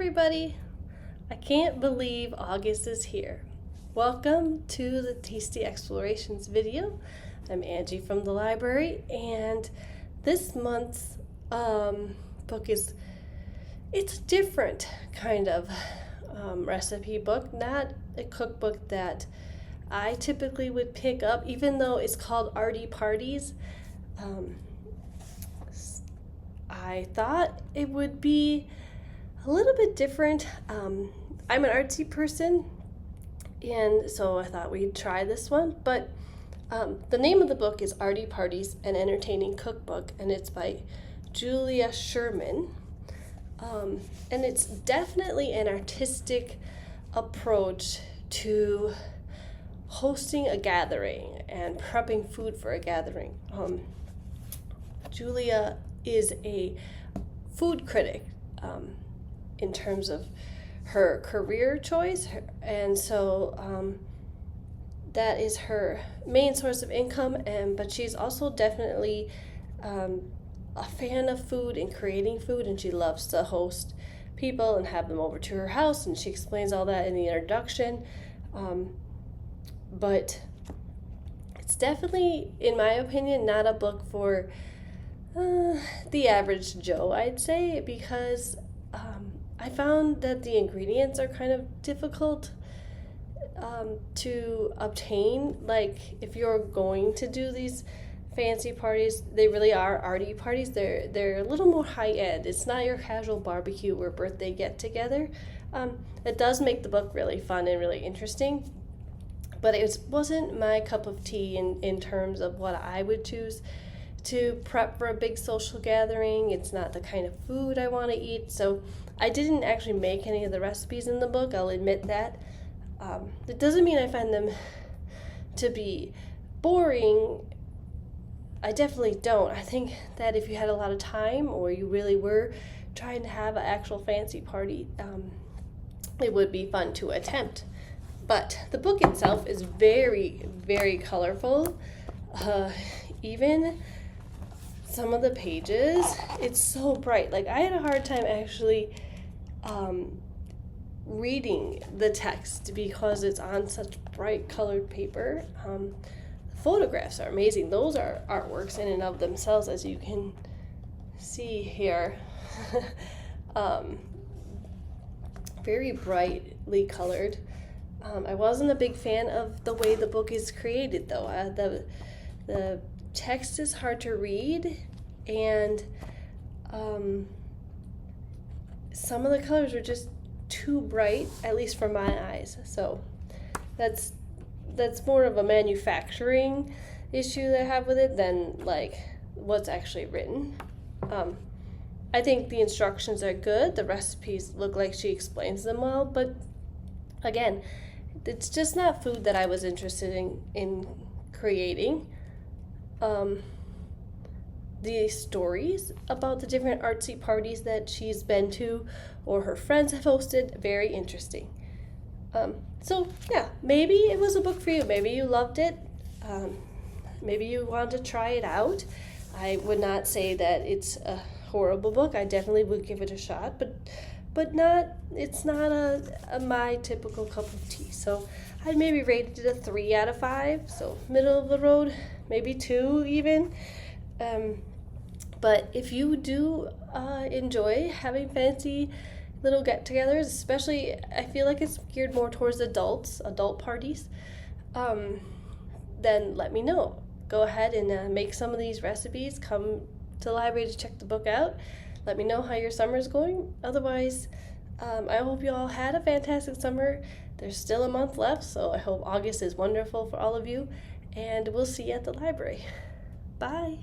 everybody! I can't believe August is here. Welcome to the Tasty Explorations video. I'm Angie from the library, and this month's book it's a different kind of recipe book, not a cookbook that I typically would pick up, even though it's called Arty Parties. I thought it would be a little bit different. I'm an artsy person, and so I thought we'd try this one. But the name of the book is Arty Parties, an Entertaining Cookbook, and it's by Julia Sherman. And it's definitely an artistic approach to hosting a gathering and prepping food for a gathering. Julia is a food critic in terms of her career choice, and so that is her main source of income. But she's also definitely a fan of food and creating food, and she loves to host people and have them over to her house, and she explains all that in the introduction. But it's definitely, in my opinion, not a book for the average Joe, I'd say, because I found that the ingredients are kind of difficult to obtain. Like, if you're going to do these fancy parties, they really are arty parties. They're a little more high end. It's not your casual barbecue or birthday get together. It does make the book really fun and really interesting, but it wasn't my cup of tea in terms of what I would choose to prep for a big social gathering. It's not the kind of food I want to eat, so I didn't actually make any of the recipes in the book, I'll admit that. It doesn't mean I find them to be boring. I definitely don't. I think that if you had a lot of time, or you really were trying to have an actual fancy party, it would be fun to attempt. But the book itself is very, very colorful. Even some of the pages, it's so bright. Like, I had a hard time actually reading the text because it's on such bright colored paper. The photographs are amazing. Those are artworks in and of themselves, as you can see here. Very brightly colored. I wasn't a big fan of the way the book is created, though. The text is hard to read, and some of the colors are just too bright, at least for my eyes. So that's more of a manufacturing issue that I have with it than like what's actually written. I think the instructions are good. The recipes look like she explains them well, but again, it's just not food that I was interested in creating. The stories about the different artsy parties that she's been to or her friends have hosted, very interesting. So yeah, maybe it was a book for you. Maybe you loved it. Maybe you want to try it out. I would not say that it's a horrible book. I definitely would give it a shot, but it's not a my typical cup of tea. So I'd maybe rate it a 3 out of 5, so middle of the road, maybe 2 even. But if you do enjoy having fancy little get-togethers, especially, I feel like it's geared more towards adult parties, then let me know. Go ahead and make some of these recipes. Come to the library to check the book out. Let me know how your summer's going. Otherwise, I hope you all had a fantastic summer. There's still a month left, so I hope August is wonderful for all of you, and we'll see you at the library. Bye.